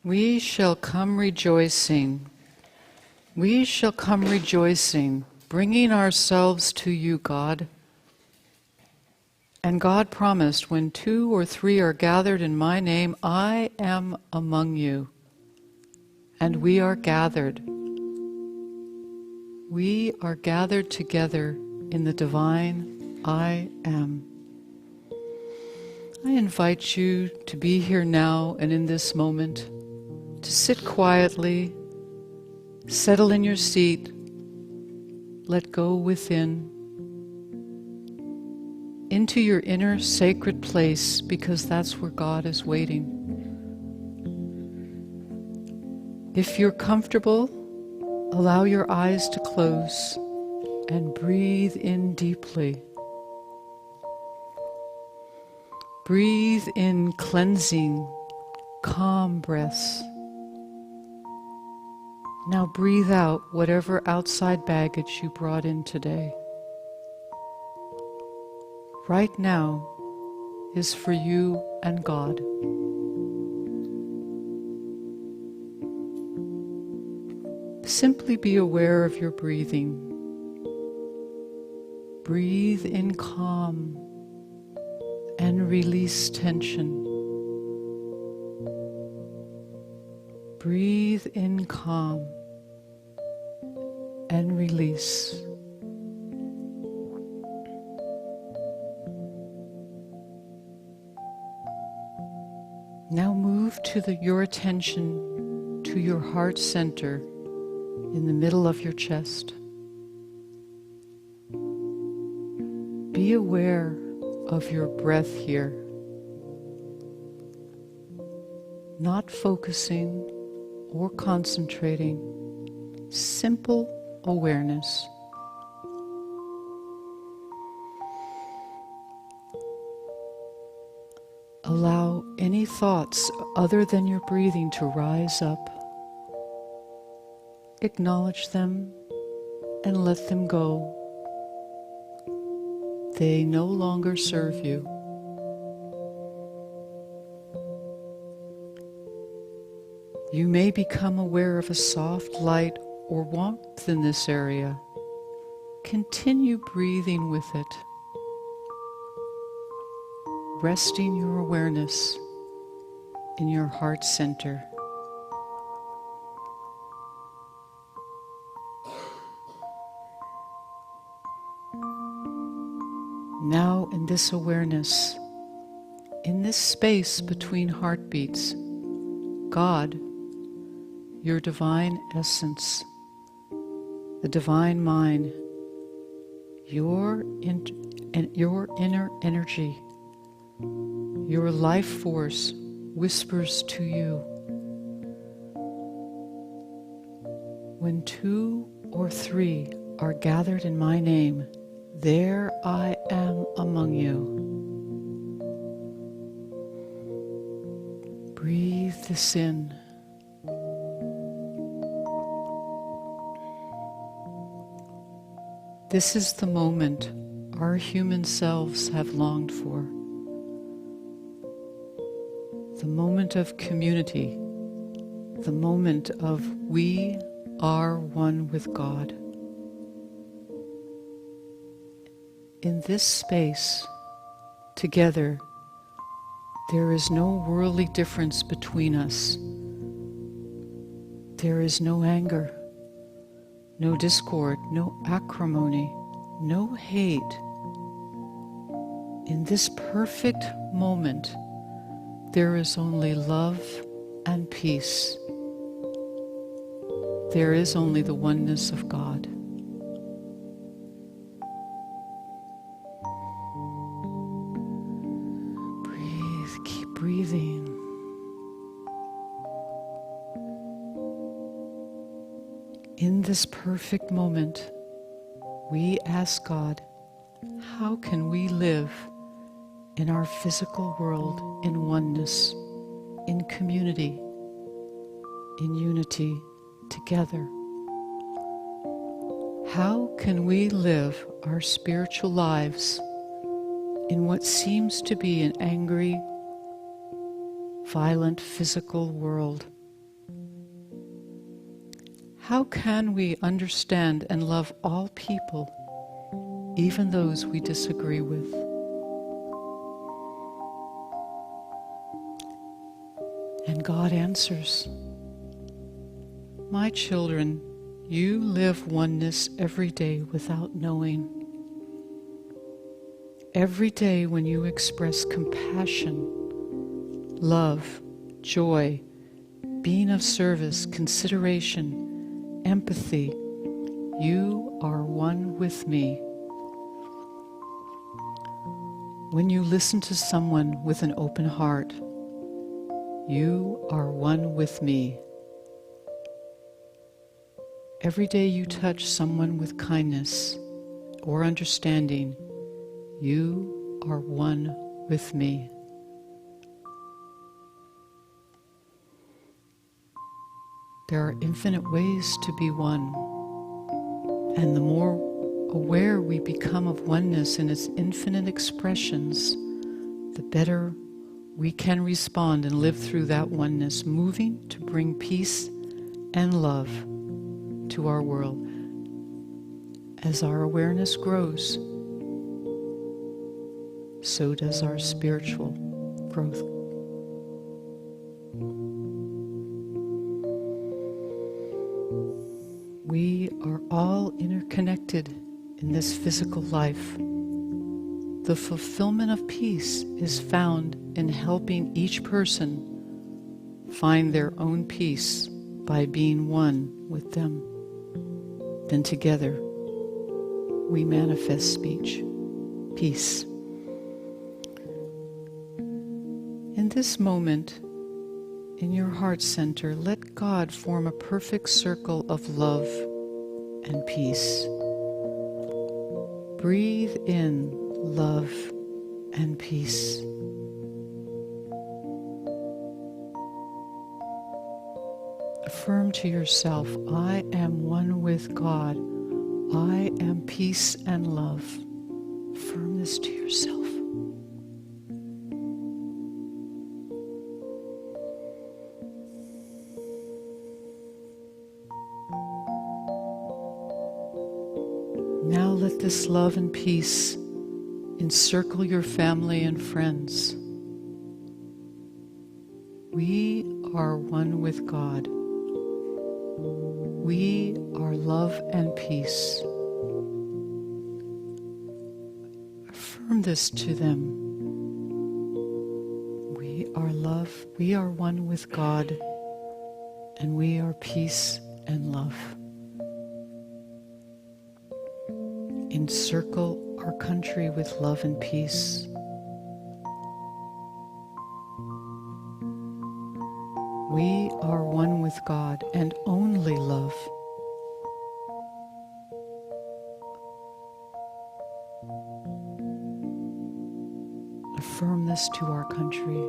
We shall come rejoicing. We shall come rejoicing, bringing ourselves to you, God. And God promised, when 2 or 3 are gathered in my name, I am among you. And we are gathered. We are gathered together in the divine I am. I invite you to be here now and in this moment, to sit quietly, settle in your seat, let go within, into your inner sacred place, because that's where God is waiting. If you're comfortable, allow your eyes to close and breathe in deeply. Breathe in cleansing, calm breaths. Now breathe out whatever outside baggage you brought in today. Right now is for you and God. Simply be aware of your breathing. Breathe in calm and release tension. Breathe in calm and release. Now move your attention to your heart center in the middle of your chest. Be aware of your breath here, not focusing or concentrating, simple awareness. Allow any thoughts other than your breathing to rise up. Acknowledge them and let them go. They no longer serve you. You may become aware of a soft light or warmth in this area. Continue breathing with it, resting your awareness in your heart center. Now, in this awareness, in this space between heartbeats, God, your divine essence, the divine mind, your inner energy, your life force whispers to you. When 2 or 3 are gathered in my name, there I am among you. Breathe this in. This is the moment our human selves have longed for. The moment of community, the moment of we are one with God. In this space, together, there is no worldly difference between us. There is no anger, no discord, no acrimony, no hate. In this perfect moment, there is only love and peace. There is only the oneness of God. Breathe, keep breathing. In this perfect moment, we ask God, how can we live in our physical world in oneness, in community, in unity, together? How can we live our spiritual lives in what seems to be an angry, violent physical world How can we understand and love all people, even those we disagree with? And God answers, "My children, you live oneness every day without knowing. Every day when you express compassion, love, joy, being of service, consideration, empathy, you are one with me. When you listen to someone with an open heart, you are one with me. Every day you touch someone with kindness or understanding, you are one with me." There are infinite ways to be one, and the more aware we become of oneness in its infinite expressions, the better we can respond and live through that oneness, moving to bring peace and love to our world. As our awareness grows, so does our spiritual growth. We are all interconnected in this physical life. The fulfillment of peace is found in helping each person find their own peace by being one with them. Then together we manifest peace. In this moment, in your heart center, let God form a perfect circle of love and peace. Breathe in love and peace. Affirm to yourself, "I am one with God. I am peace and love." Affirm this to yourself. Now let this love and peace encircle your family and friends. We are one with God. We are love and peace. Affirm this to them. We are love, we are one with God, and we are peace and love. Encircle our country with love and peace. We are one with God and only love. Affirm this to our country.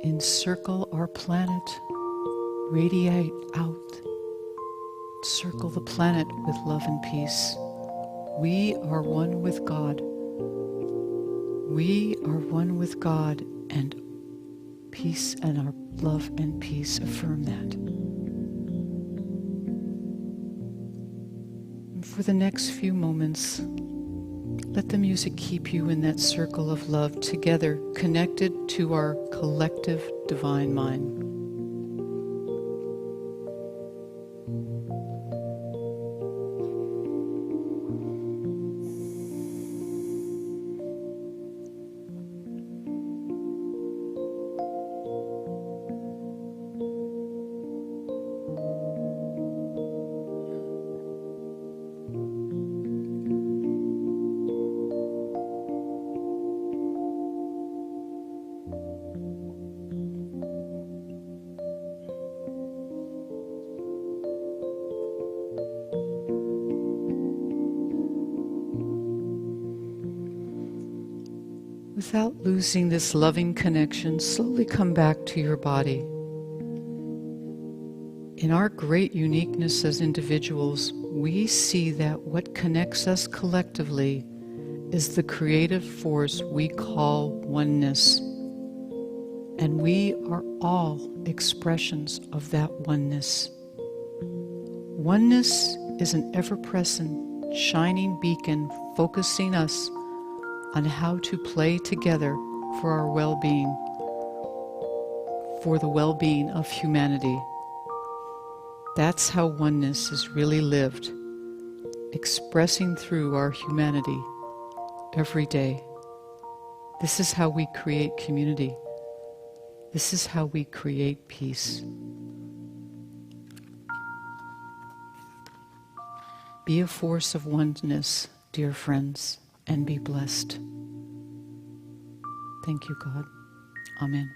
Encircle our planet. Radiate out. Circle the planet with love and peace. We are one with God. We are one with God and peace and our love and peace. Affirm that. And for the next few moments, let the music keep you in that circle of love together, connected to our collective divine mind. Without losing this loving connection, slowly come back to your body. In our great uniqueness as individuals, we see that what connects us collectively is the creative force we call oneness. And we are all expressions of that oneness. Oneness is an ever-present, shining beacon focusing us on how to play together for our well-being, for the well-being of humanity. That's how oneness is really lived, expressing through our humanity every day. This is how we create community. This is how we create peace. Be a force of oneness, dear friends, and be blessed. Thank you, God. Amen.